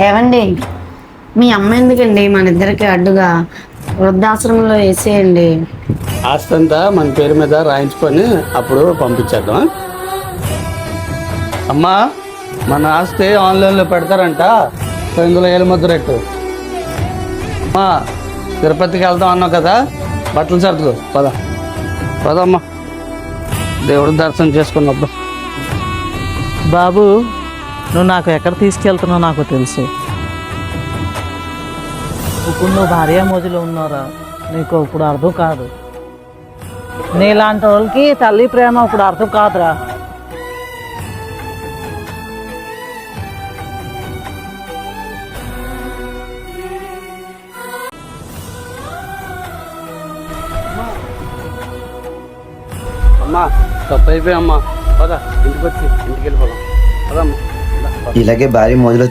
ఏవండి, మీ అమ్మ ఎందుకండి మన ఇద్దరికి అడ్డుగా వృద్ధాశ్రమంలో వేసేయండి. ఆస్తి అంతా మన పేరు మీద రాయించుకొని అప్పుడు పంపించేద్దాం. అమ్మా, మన ఆస్తి ఆన్లైన్లో పెడతారంట, ఇందులో ఏలు ముద్రెట్టు. అమ్మా, తిరుపతికి వెళ్తాం అన్నావు కదా, బట్టలు సర్దులు పదమ్మా, దేవుడి దర్శనం చేసుకుని వద్దాం. బాబు, నువ్వు నాకు ఎక్కడ తీసుకెళ్తున్నావు నాకు తెలుసు. ఇప్పుడు నువ్వు భార్య మోజులో ఉన్నారా, నీకు ఇప్పుడు అర్థం కాదు. నీలాంటి వాళ్ళకి తల్లి ప్రేమ ఇప్పుడు అర్థం కాదురా. అమ్మా, తప్పు అయిపోయామ్మా, పద ఇంటికి వెళ్ళిపోదాం. పదమ్మా. ఇలాగే భారీ మోజులో